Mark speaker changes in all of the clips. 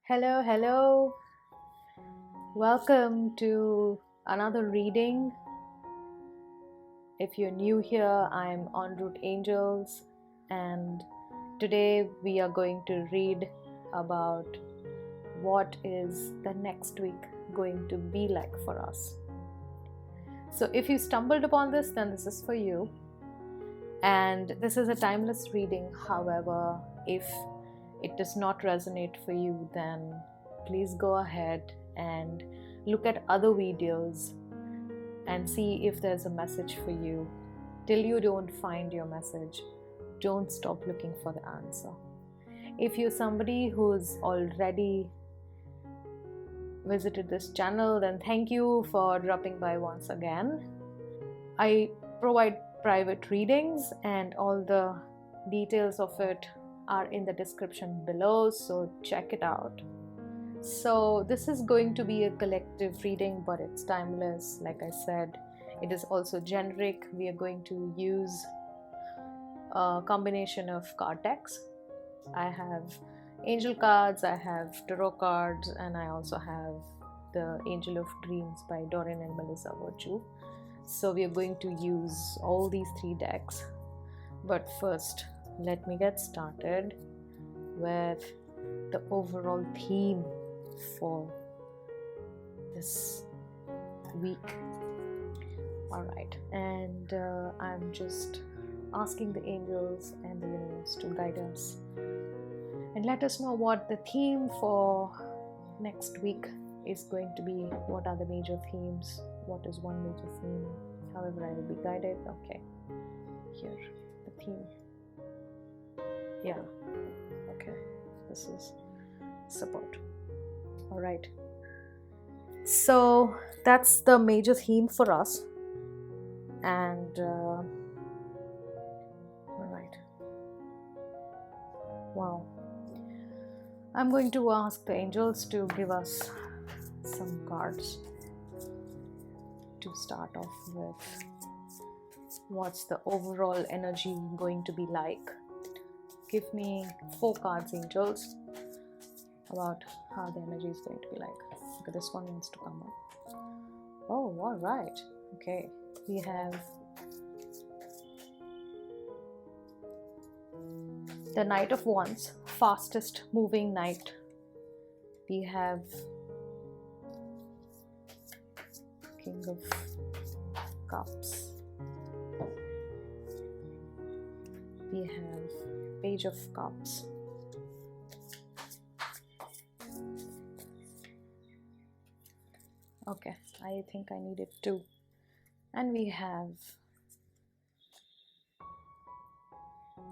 Speaker 1: Hello, hello. Welcome to another reading. If you're new here, I'm En route Angels, and today we are going to read about what is the next week going to be like for us. So, if you stumbled upon this, then this is for you. And this is a timeless reading. However, if it does not resonate for you, then please go ahead and look at other videos and see if there's a message for you. Till you don't find your message, don't stop looking for the answer. If you're somebody who's already visited this channel, then thank you for dropping by once again. I provide private readings and all the details of it are in the description below, so check it out. So this is going to be a collective reading, but it's timeless. Like I said, it is also generic. We are going to use a combination of card decks. I have angel cards, I have tarot cards, and I also have the Angel of Dreams by Doreen and Melissa Virtue. So we are going to use all these three decks. But first, let me get started with the overall theme for this week. Alright, and I'm just asking the angels and the universe to guide us and let us know what the theme for next week is going to be. What are the major themes? What is one major theme? However, I will be guided. Okay, here, the theme. Yeah, okay, this is support. All right, so that's the major theme for us. And all right, wow, I'm going to ask the angels to give us some cards to start off with. What's the overall energy going to be like? Give me 4 cards, angels, about how the energy is going to be like. Okay, this one wants to come up. Oh, all right. Okay, we have the Knight of Wands, fastest moving knight. We have King of Cups. We have Page of Cups. Okay, I think I needed 2. And we have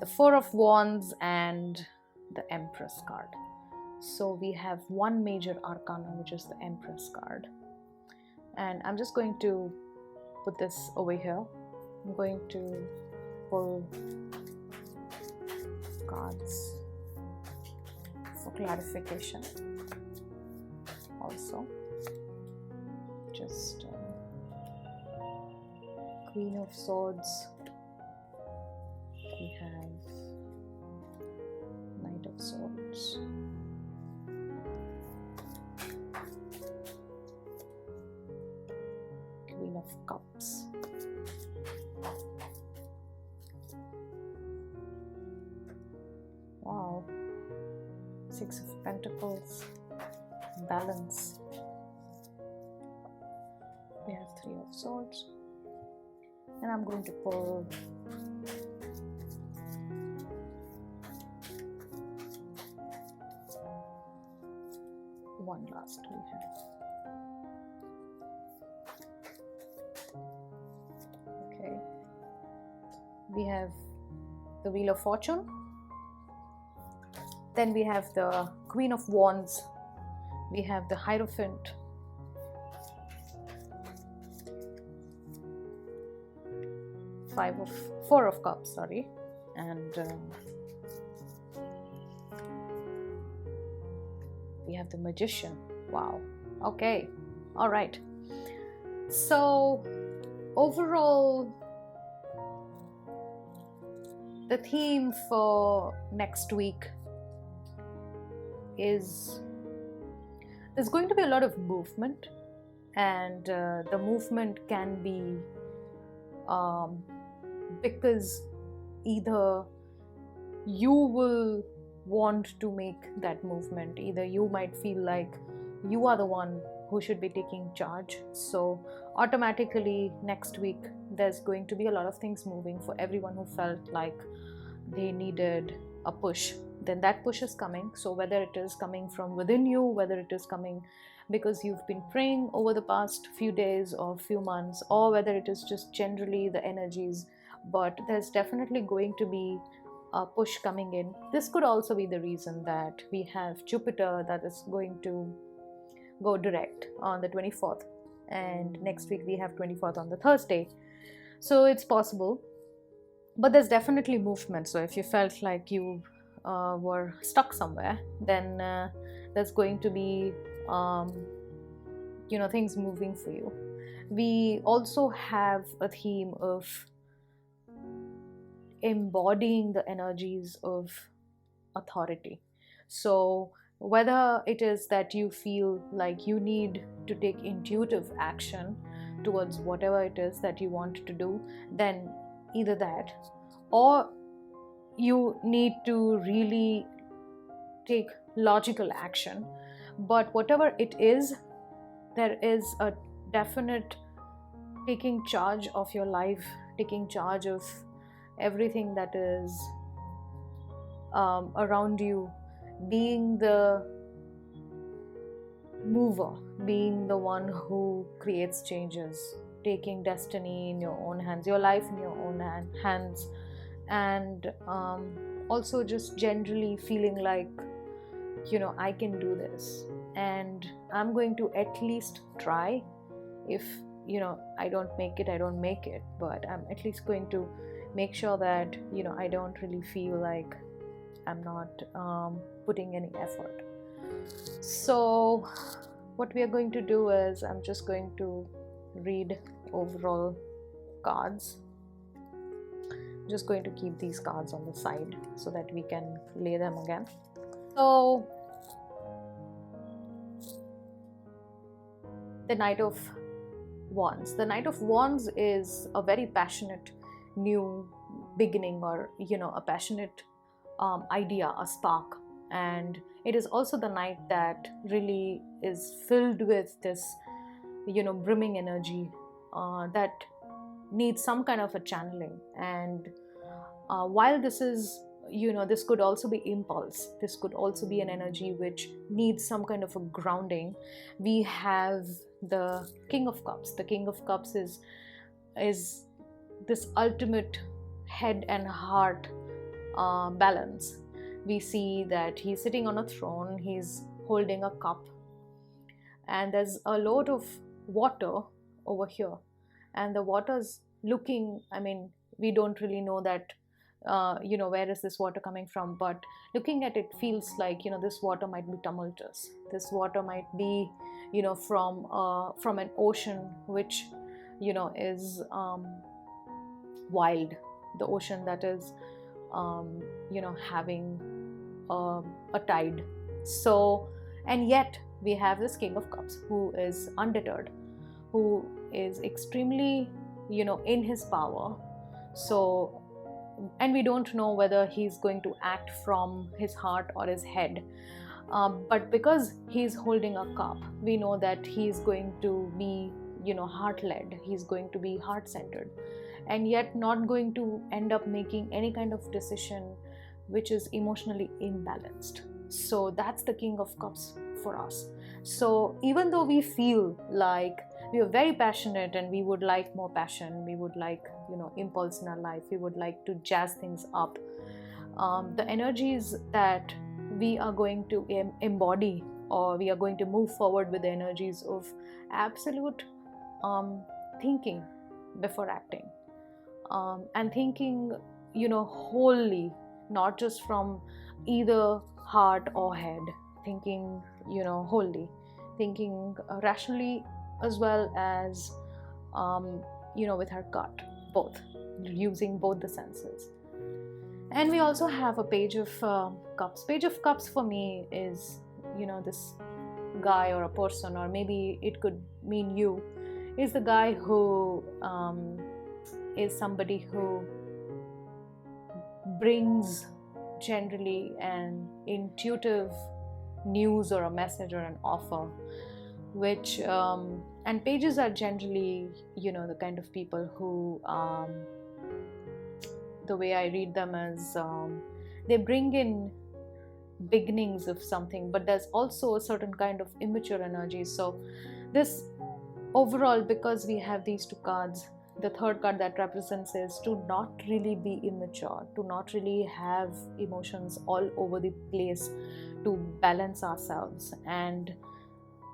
Speaker 1: the Four of Wands and the Empress card. So we have one major arcana, which is the Empress card. And I'm just going to put this over here. I'm going to pull cards for clarification also. Just Queen of Swords. We have Knight of Swords. Queen of Cups. Wow. 6 of Pentacles. Balance. We have 3 of Swords. And I'm going to pull one last we have. Okay. We have the Wheel of Fortune. Then we have the Queen of Wands. We have the Hierophant. Four of Cups, sorry. And we have the Magician. Wow. Okay. All right. So overall, the theme for next week is There's going to be a lot of movement, and the movement can be because either you will want to make that movement, either you might feel like you are the one who should be taking charge. So automatically next week there's going to be a lot of things moving for everyone who felt like they needed a push. Then that push is coming. So whether it is coming from within you, whether it is coming because you've been praying over the past few days or few months, or whether it is just generally the energies, but there's definitely going to be a push coming in. This could also be the reason that we have Jupiter that is going to go direct on the 24th, and next week we have 24th on the Thursday. So it's possible, but there's definitely movement. So if you felt like you were stuck somewhere, then there's going to be things moving for you. We also have a theme of embodying the energies of authority. So whether it is that you feel like you need to take intuitive action towards whatever it is that you want to do, then either that, or you need to really take logical action. But whatever it is, there is a definite taking charge of your life, taking charge of everything that is around you, being the mover, being the one who creates changes, taking destiny in your own hands, your life in your own hands, and also just generally feeling like, I can do this, and I'm going to at least try. If I don't make it, but I'm at least going to make sure that I don't really feel like I'm not putting any effort. So what we are going to do is, I'm just going to read overall cards. I'm just going to keep these cards on the side so that we can lay them again. So the Knight of Wands. The Knight of Wands is a very passionate new beginning, or a passionate idea, a spark. And it is also the night that really is filled with this brimming energy that needs some kind of a channeling. And while this is this could also be impulse, this could also be an energy which needs some kind of a grounding. We have the King of Cups. The King of Cups is this ultimate head and heart balance. We see that he's sitting on a throne, he's holding a cup, and there's a lot of water over here, and the water's looking, we don't really know that where is this water coming from, but looking at it feels like this water might be tumultuous. This water might be from an ocean which is wild, the ocean that is having a tide. So, and yet we have this King of Cups who is undeterred, who is extremely in his power. So, and we don't know whether he's going to act from his heart or his head, but because he's holding a cup, we know that he's going to be heart-led, he's going to be heart-centered, and yet not going to end up making any kind of decision which is emotionally imbalanced. So that's the King of Cups for us. So even though we feel like we are very passionate and we would like more passion, we would like impulse in our life, we would like to jazz things up, the energies that we are going to embody, or we are going to move forward with the energies of absolute thinking before acting, and thinking wholly, not just from either heart or head, thinking wholly, thinking rationally as well as with our gut, both, using both the senses. And we also have a Page of Cups. Page of Cups for me is this guy or a person, or maybe it could mean you, is the guy who is somebody who brings generally an intuitive news or a message or an offer, which and pages are generally, the kind of people who, the way I read them is, they bring in beginnings of something, but there's also a certain kind of immature energy. So this overall, because we have these two cards, the third card that represents is to not really be immature, to not really have emotions all over the place, to balance ourselves. And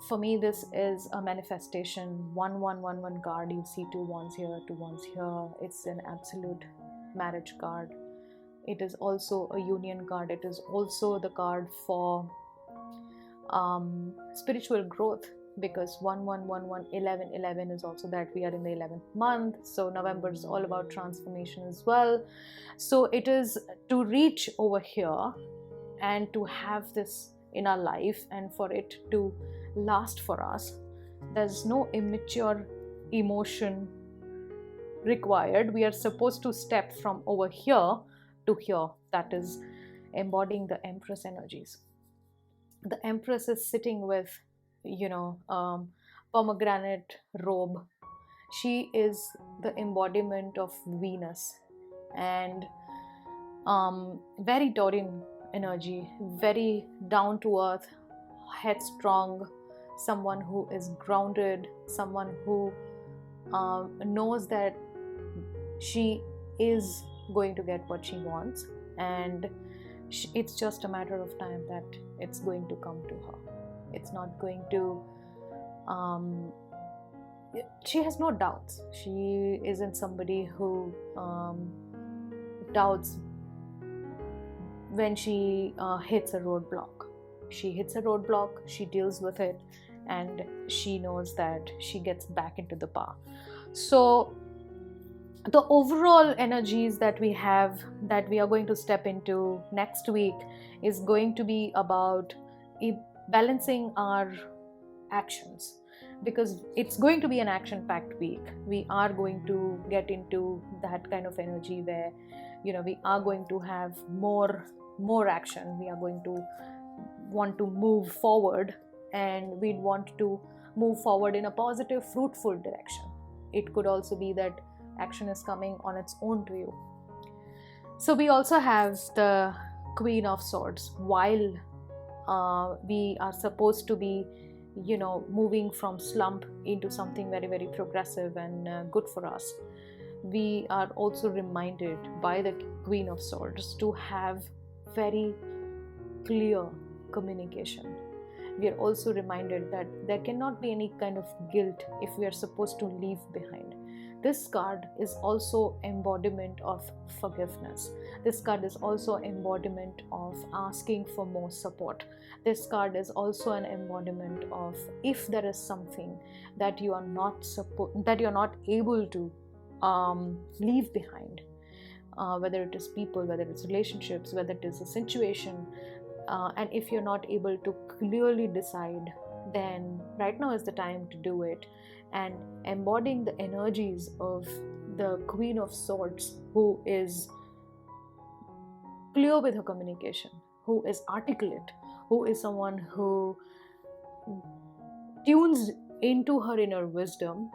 Speaker 1: for me, this is a manifestation. 1-1-1-1 card, you see 2 wands here, 2 wands here. It's an absolute marriage card. It is also a union card. It is also the card for spiritual growth, because 1-1-1-1 11-11 is also that we are in the 11th month. So November is all about transformation as well. So it is to reach over here and to have this in our life, and for it to last for us. There's no immature emotion required. We are supposed to step from over here to here. That is embodying the Empress energies. The Empress is sitting with, pomegranate robe. She is the embodiment of Venus, and very Taurian energy, very down to earth, headstrong, someone who is grounded, someone who knows that she is going to get what she wants, and it's just a matter of time that it's going to come to her. It's not going to, she has no doubts. She isn't somebody who doubts when she hits a roadblock. She hits a roadblock, she deals with it, and she knows that she gets back into the path. So the overall energies that we have, that we are going to step into next week, is going to be about balancing our actions, because it's going to be an action-packed week. We are going to get into that kind of energy where, we are going to have more action. We are going to want to move forward, and we'd want to move forward in a positive, fruitful direction. It could also be that action is coming on its own to you. So we also have the Queen of Swords. While we are supposed to be, moving from slump into something very, very progressive and good for us, we are also reminded by the Queen of Swords to have very clear communication. We are also reminded that there cannot be any kind of guilt if we are supposed to leave behind. This card is also embodiment of forgiveness. This card is also embodiment of asking for more support. This card is also an embodiment of, if there is something that you are not able to leave behind, whether it is people, whether it's relationships, whether it is a situation, and if you're not able to clearly decide, then right now is the time to do it. And embodying the energies of the Queen of Swords, who is clear with her communication, who is articulate, who is someone who tunes into her inner wisdom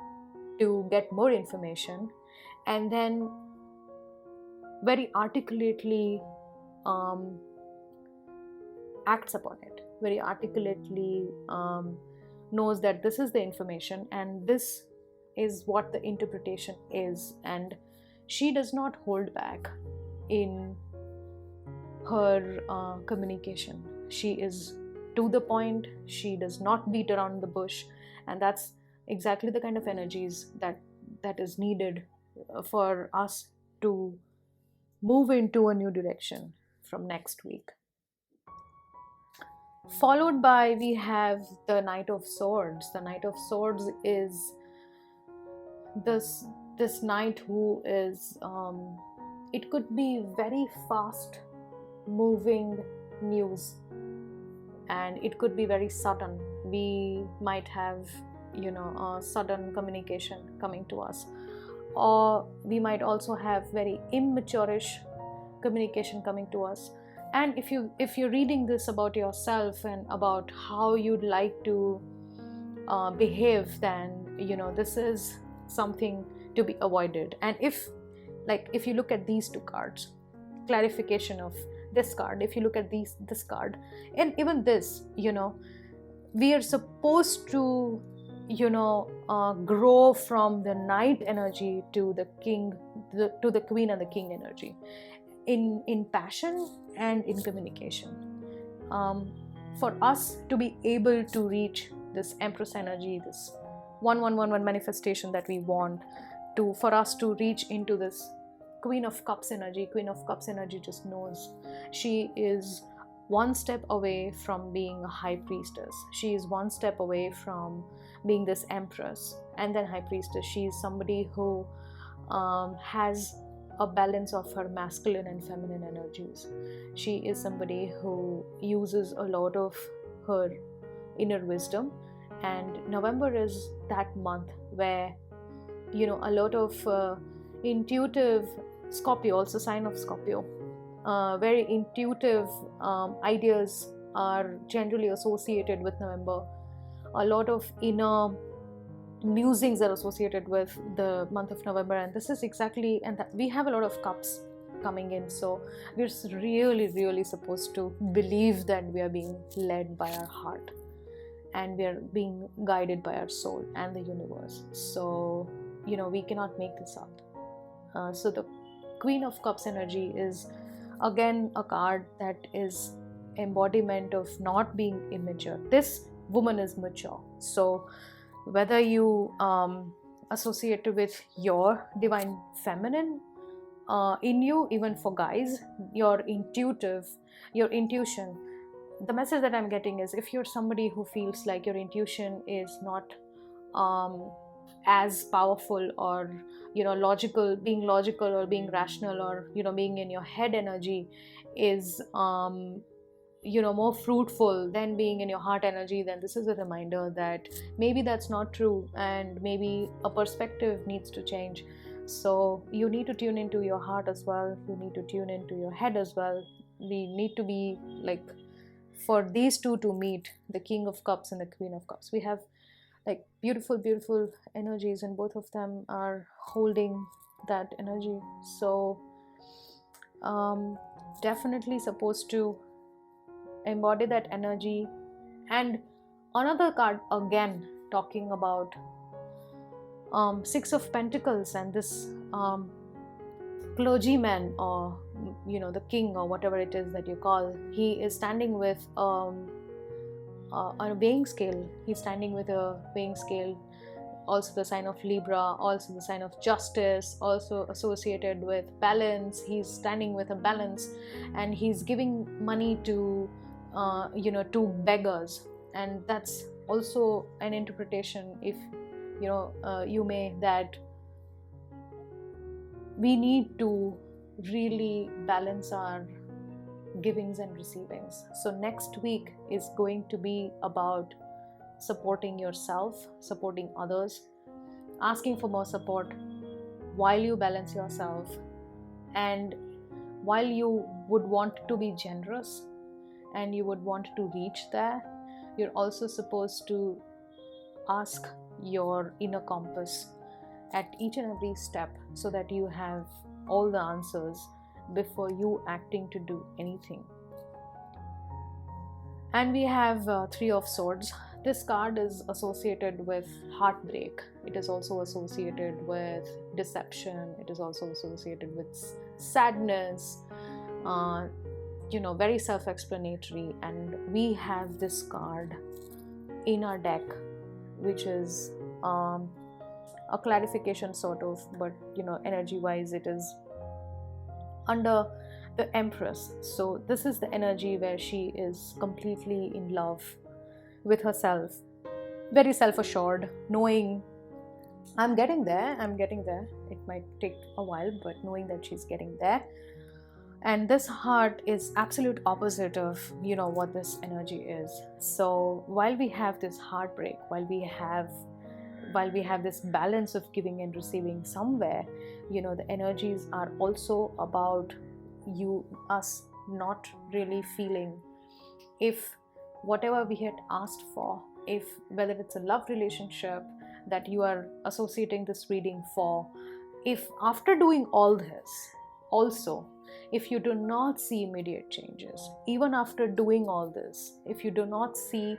Speaker 1: to get more information, and then very articulately acts upon it, very articulately knows that this is the information and this is what the interpretation is, and she does not hold back in her communication. She is to the point, she does not beat around the bush, and that's exactly the kind of energies that is needed for us to move into a new direction from next week. Followed by, we have the Knight of Swords. The Knight of Swords is this knight who is, it could be very fast moving news, and it could be very sudden. we might have, a sudden communication coming to us, or we might also have very immature-ish communication coming to us. And if you're reading this about yourself and about how you'd like to behave, then this is something to be avoided. And if you look at these two cards, clarification of this card, if you look at this card, and even this, we are supposed to grow from the knight energy to the king, to the queen and the king energy, in passion and in communication. For us to be able to reach this Empress energy, this 1111 manifestation that we want, for us to reach into this Queen of Cups energy. Queen of Cups energy just knows she is one step away from being a high priestess. She is one step away from being this empress and then high priestess. She is somebody who has a balance of her masculine and feminine energies. She is somebody who uses a lot of her inner wisdom, and November is that month where a lot of intuitive Scorpio, also sign of Scorpio, very intuitive ideas are generally associated with November. A lot of inner musings are associated with the month of November, and this is exactly, and we have a lot of cups coming in, so we're really supposed to believe that we are being led by our heart and we are being guided by our soul and the universe. So we cannot make this up. So the Queen of Cups energy is again a card that is embodiment of not being immature. This woman is mature. So whether you associate with your divine feminine in you, even for guys, your intuition, the message that I'm getting is, if you're somebody who feels like your intuition is not as powerful, or logical, being logical or being rational, or being in your head energy is more fruitful than being in your heart energy, then this is a reminder that maybe that's not true, and maybe a perspective needs to change. So you need to tune into your heart as well, you need to tune into your head as well. We need to be for these two to meet, the King of Cups and the Queen of Cups, we have beautiful energies, and both of them are holding that energy. So definitely supposed to embody that energy. And another card, again talking about Six of Pentacles, and this clergyman, or the king, or whatever it is that you call, he is standing with a weighing scale. He's standing with a weighing scale, also the sign of Libra, also the sign of justice, also associated with balance. He's standing with a balance, and he's giving money to to beggars. And that's also an interpretation, if you may, that we need to really balance our givings and receivings. So next week is going to be about supporting yourself, supporting others, asking for more support while you balance yourself. And while you would want to be generous and you would want to reach there, you're also supposed to ask your inner compass at each and every step, so that you have all the answers before you acting to do anything. And we have Three of Swords. This card is associated with heartbreak. It is also associated with deception. It is also associated with sadness, very self-explanatory. And we have this card in our deck, which is a clarification sort of, but energy wise it is under the Empress. So this is the energy where she is completely in love with herself, very self-assured, knowing I'm getting there. It might take a while, but knowing that she's getting there. And this heart is absolute opposite of what this energy is. So while we have this heartbreak, while we have this balance of giving and receiving somewhere, the energies are also about us not really feeling if whatever we had asked for, if whether it's a love relationship that you are associating this reading for, if after doing all this also, if you do not see immediate changes, even after doing all this, if you do not see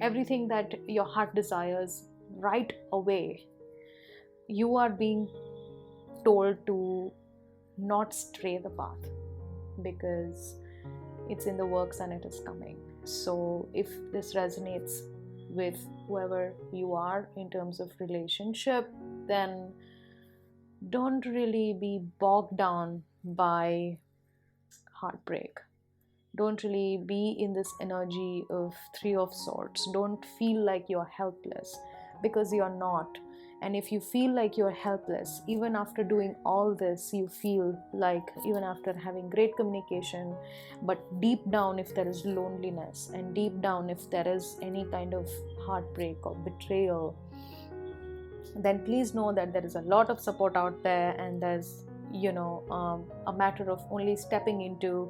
Speaker 1: everything that your heart desires right away, you are being told to not stray the path, because it's in the works and it is coming. So if this resonates with whoever you are in terms of relationship, then don't really be bogged down by heartbreak. Don't really be in this energy of Three of Swords. Don't feel like you're helpless, because you're not. And if you feel like you're helpless, even after doing all this, you feel like, even after having great communication, but deep down, if there is loneliness, and deep down, if there is any kind of heartbreak or betrayal, then please know that there is a lot of support out there, and there's a matter of only stepping into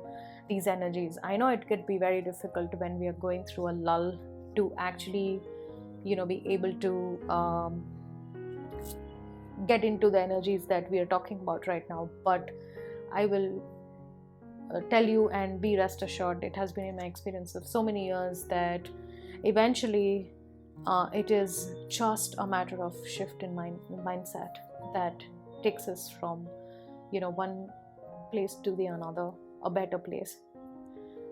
Speaker 1: these energies. I know it could be very difficult when we are going through a lull to actually be able to get into the energies that we are talking about right now, but I will tell you and be rest assured, it has been in my experience of so many years that eventually it is just a matter of shift in mindset that takes us from one place to the another, a better place.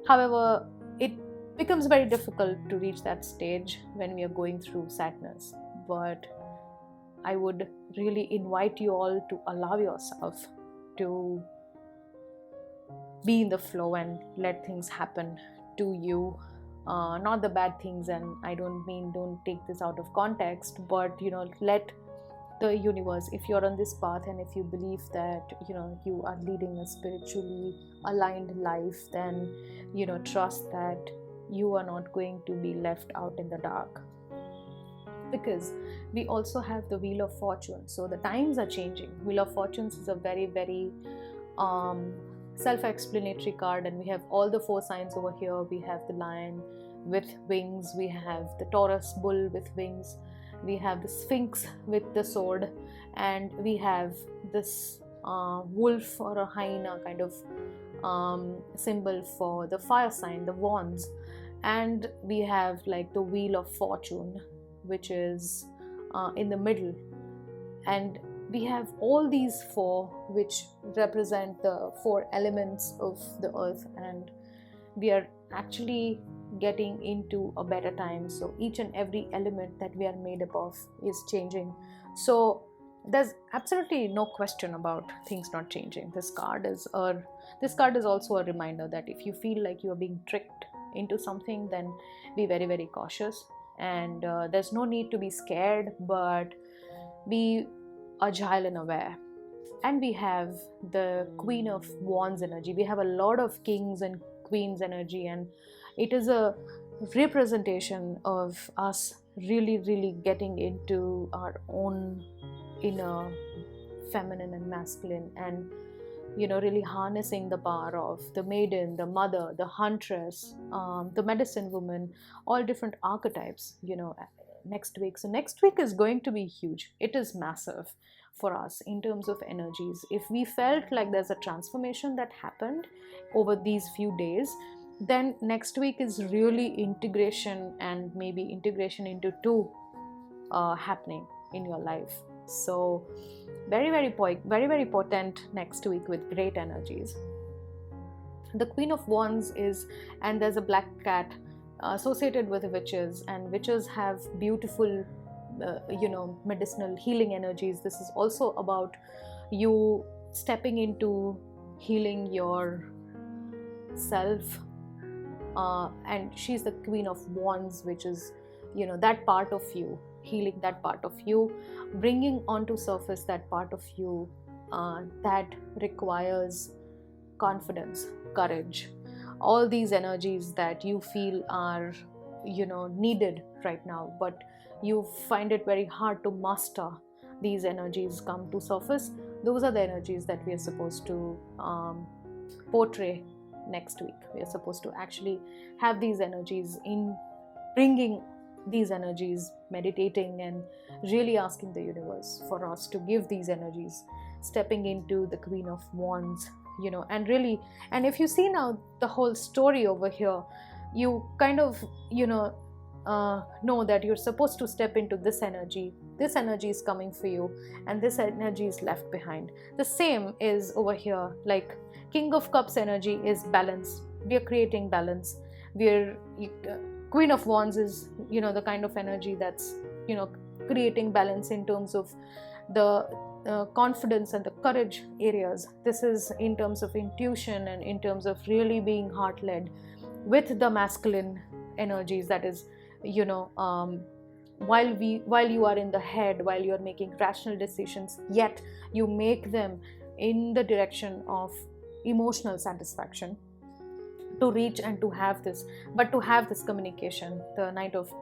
Speaker 1: However, it becomes very difficult to reach that stage when we are going through sadness, but I would really invite you all to allow yourself to be in the flow and let things happen to you, not the bad things. And I don't take this out of context, but let the universe, if you're on this path and if you believe that you are leading a spiritually aligned life, then trust that you are not going to be left out in the dark, because we also have the Wheel of Fortune. So the times are changing. Wheel of Fortunes is a very, very self-explanatory card, and we have all the 4 signs over here. We have the lion with wings, we have the Taurus bull with wings, we have the Sphinx with the sword, and we have this wolf or a hyena kind of symbol for the fire sign, the wands. And we have like the Wheel of Fortune, which is in the middle, and we have all these 4 which represent the 4 elements of the earth, and we are actually getting into a better time. So each and every element that we are made up of is changing. So there's absolutely no question about things not changing. This card is also a reminder that if you feel like you are being tricked into something, then be very, very cautious. And there's no need to be scared, but be agile and aware. And we have the Queen of Wands energy. We have a lot of kings and queens energy, and it is a representation of us really, really getting into our own inner feminine and masculine, and really harnessing the power of the maiden, the mother, the huntress, the medicine woman, all different archetypes next week. So next week is going to be huge. It is massive for us in terms of energies. If we felt like there's a transformation that happened over these few days, then next week is really integration, and maybe integration into 2 happening in your life. So very, very potent next week with great energies. The Queen of Wands is, and there's a black cat associated with witches, and witches have beautiful medicinal healing energies. This is also about you stepping into healing your self, and she's the Queen of Wands, which is that part of you, healing that part of you, bringing onto surface that part of you that requires confidence, courage, all these energies that you feel are, needed right now, but you find it very hard to master. These energies come to surface. Those are the energies that we are supposed to portray next week. We are supposed to actually have these energies, in bringing these energies, meditating and really asking the universe for us to give these energies, stepping into the Queen of Wands, and really, and if you see now the whole story over here, you kind of, know that you're supposed to step into this energy. This energy is coming for you, and this energy is left behind. The same is over here. Like King of Cups energy is balance. We are creating balance. We're Queen of Wands is, the kind of energy that's, creating balance in terms of the confidence and the courage areas. This is in terms of intuition and in terms of really being heart-led with the masculine energies. That is, while you are in the head, while you are making rational decisions, yet you make them in the direction of emotional satisfaction, to reach and to have this, but to have this communication, the Knight of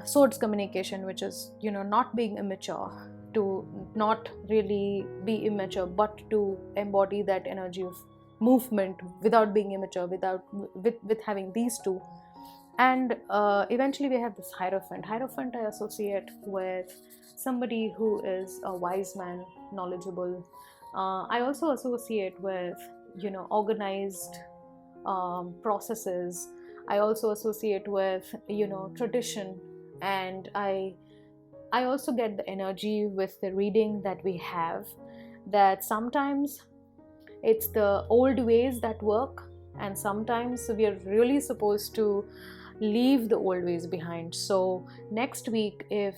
Speaker 1: Swords communication, which is, not being immature, to not really be immature, but to embody that energy of movement without being immature, with having these two. And eventually we have this Hierophant. Hierophant I associate with somebody who is a wise man, knowledgeable. I also associate with, organized processes. I also associate with, tradition. And I also get the energy with the reading that we have, that sometimes it's the old ways that work, and sometimes we are really supposed to leave the old ways behind. So next week, if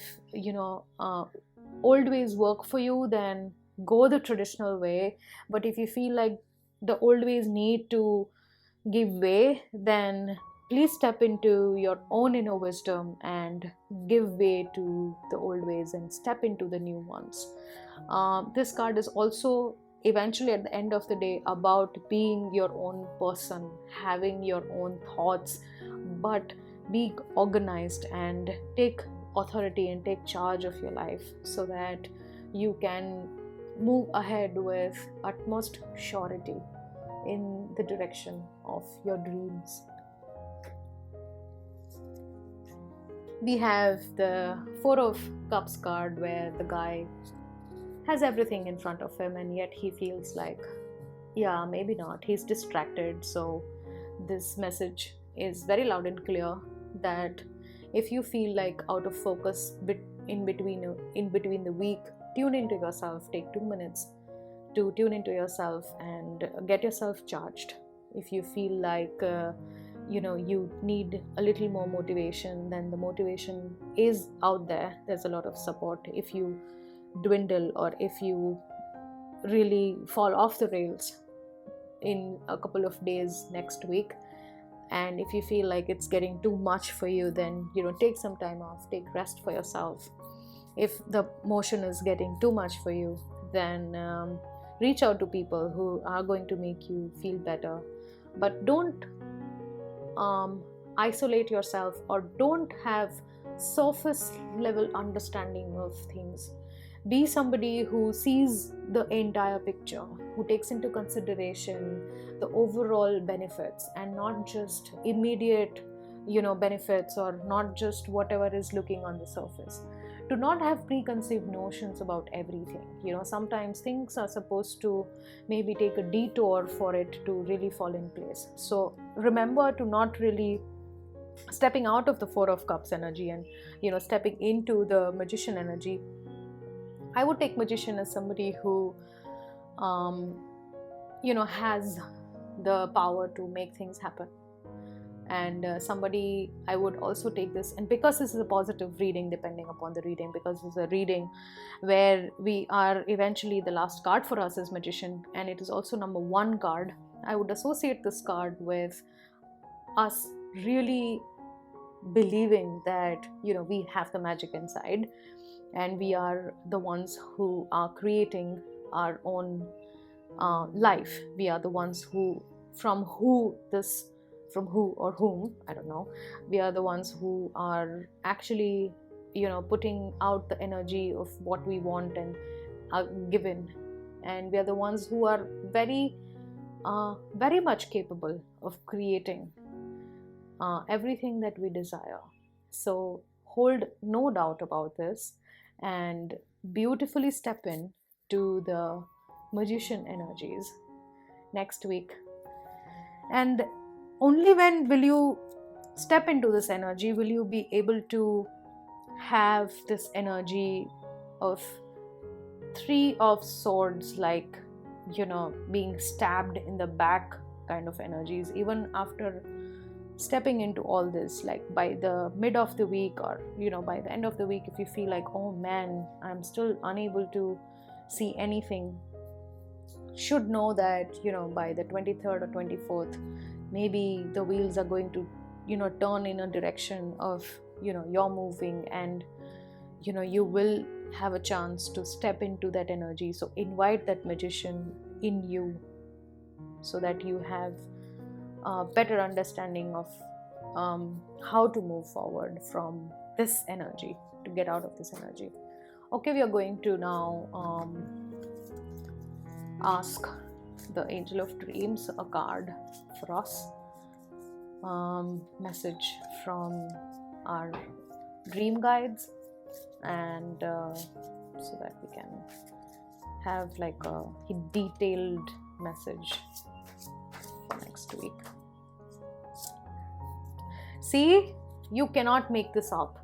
Speaker 1: old ways work for you, then go the traditional way. But if you feel like the old ways need to give way, then please step into your own inner wisdom and give way to the old ways and step into the new ones. This card is also eventually, at the end of the day, about being your own person, having your own thoughts, but be organized and take authority and take charge of your life, so that you can move ahead with utmost surety in the direction of your dreams. We have the Four of Cups card, where the guy has everything in front of him, and yet he feels like, yeah, maybe not. He's distracted. So this message is very loud and clear, that if you feel like out of focus in between the week, tune into yourself. Take 2 minutes to tune into yourself and get yourself charged. If you feel like you need a little more motivation, then the motivation is out there. There's a lot of support. If you dwindle, or if you really fall off the rails in a couple of days next week, and if you feel like it's getting too much for you, then take some time off, take rest for yourself. If the motion is getting too much for you, then reach out to people who are going to make you feel better. But don't isolate yourself, or don't have surface level understanding of things. Be somebody who sees the entire picture, who takes into consideration the overall benefits, and not just immediate benefits, or not just whatever is looking on the surface. Do not have preconceived notions about everything. Sometimes things are supposed to maybe take a detour for it to really fall in place. So remember to not really stepping out of the Four of Cups energy and stepping into the Magician energy. I would take Magician as somebody who has the power to make things happen. And somebody, I would also take this, and because this is a positive reading, depending upon the reading, because it's a reading where we are eventually, the last card for us is Magician, and it is also number 1 card. I would associate this card with us really believing that we have the magic inside, and we are the ones who are creating our own life. We are the ones from who or whom, I don't know, we are the ones who are actually, putting out the energy of what we want and are given. And we are the ones who are very much capable of creating everything that we desire. So hold no doubt about this and beautifully step in to the magician energies next week. And only when will you step into this energy will you be able to have this energy of Three of Swords, like, being stabbed in the back kind of energies. Even after stepping into all this, like by the mid of the week, or by the end of the week, if you feel like, oh man, I'm still unable to see anything, should know that by the 23rd or 24th, maybe the wheels are going to turn in a direction of you're moving, and you will have a chance to step into that energy. So invite that magician in you so that you have a better understanding of how to move forward from this energy, to get out of this energy. Okay, we are going to now ask the Angel of Dreams a card for us. Message from our dream guides, and so that we can have like a detailed message for next week. See, you cannot make this up.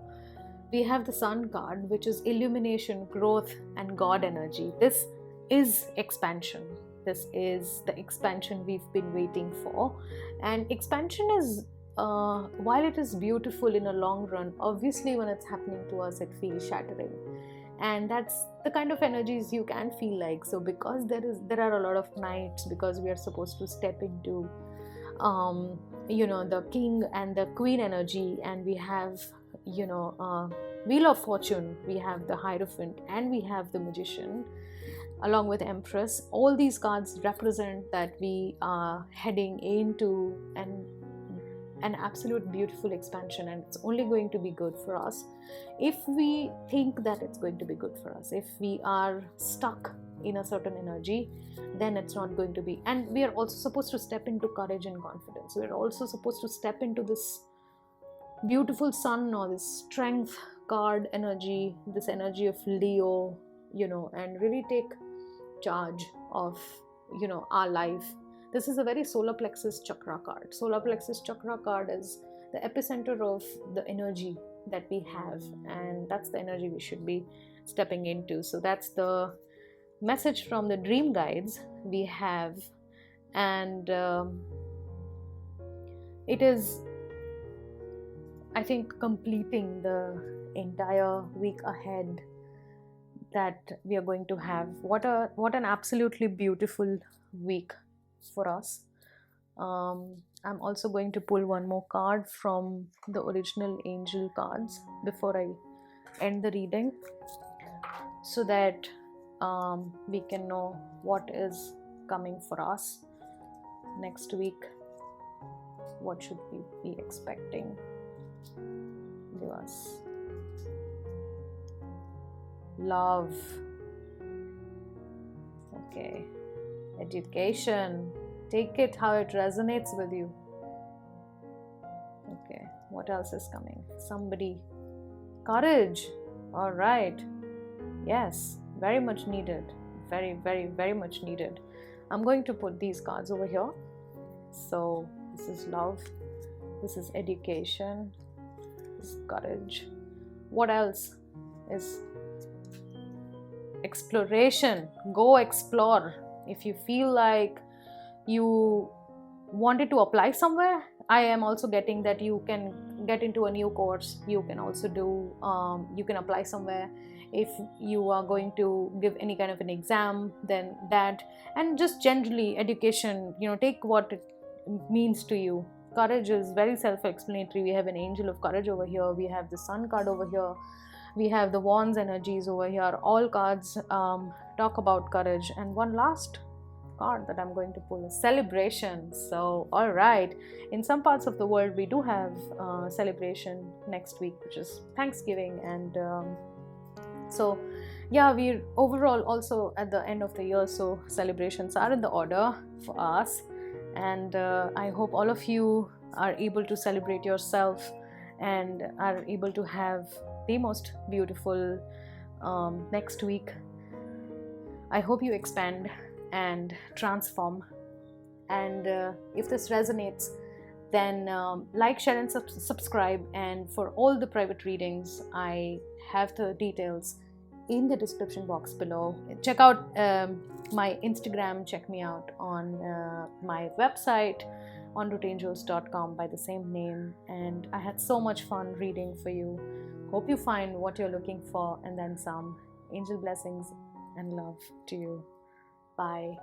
Speaker 1: We have the Sun card, which is illumination, growth, and God energy. This is expansion. This is the expansion we've been waiting for. And expansion is, while it is beautiful in a long run, obviously when it's happening to us, it feels shattering. And that's the kind of energies you can feel like. So because there are a lot of nights, because we are supposed to step into the King and the Queen energy, and we have Wheel of Fortune, we have the Hierophant, and we have the Magician along with Empress. All these cards represent that we are heading into an absolute beautiful expansion, and it's only going to be good for us if we think that it's going to be good for us. If we are stuck in a certain energy, then it's not going to be. And we are also supposed to step into courage and confidence. We're also supposed to step into this beautiful Sun, or this strength card energy, this energy of Leo, and really take charge of our life. This is a very solar plexus chakra card. Solar plexus chakra card is the epicenter of the energy that we have, and that's the energy we should be stepping into. So that's the message from the dream guides we have, and it is, I think, completing the entire week ahead that we are going to have. What an absolutely beautiful week for us. I'm also going to pull one more card from the original angel cards before I end the reading, so that we can know what is coming for us next week. What should we be expecting? Give us love. Okay. Education. Take it how it resonates with you. Okay. What else is coming? Somebody. Courage. All right. Yes. Very much needed. Very, very, very much needed. I'm going to put these cards over here. So this is love. This is education. This is courage. What else is exploration? Go explore. If you feel like you wanted to apply somewhere, I am also getting that you can get into a new course. You can also do, you can apply somewhere. If you are going to give any kind of an exam, then that. And just generally education, take what it means to you. Courage is very self-explanatory. We have an angel of courage over here. We have the Sun card over here. We have the Wands energies over here. All cards talk about courage. And one last card that I'm going to pull is celebration. So, all right, in some parts of the world, we do have celebration next week, which is Thanksgiving. And so, yeah, we're overall also at the end of the year, so celebrations are in the order for us. And I hope all of you are able to celebrate yourself and are able to have the most beautiful next week. I hope you expand and transform. And if this resonates, then like, share, and subscribe. And for all the private readings, I have the details in the description box below. Check out my Instagram, check me out on my website, onrouteangels.com, by the same name. And I had so much fun reading for you. Hope you find what you're looking for and then some. Angel blessings and love to you. Bye.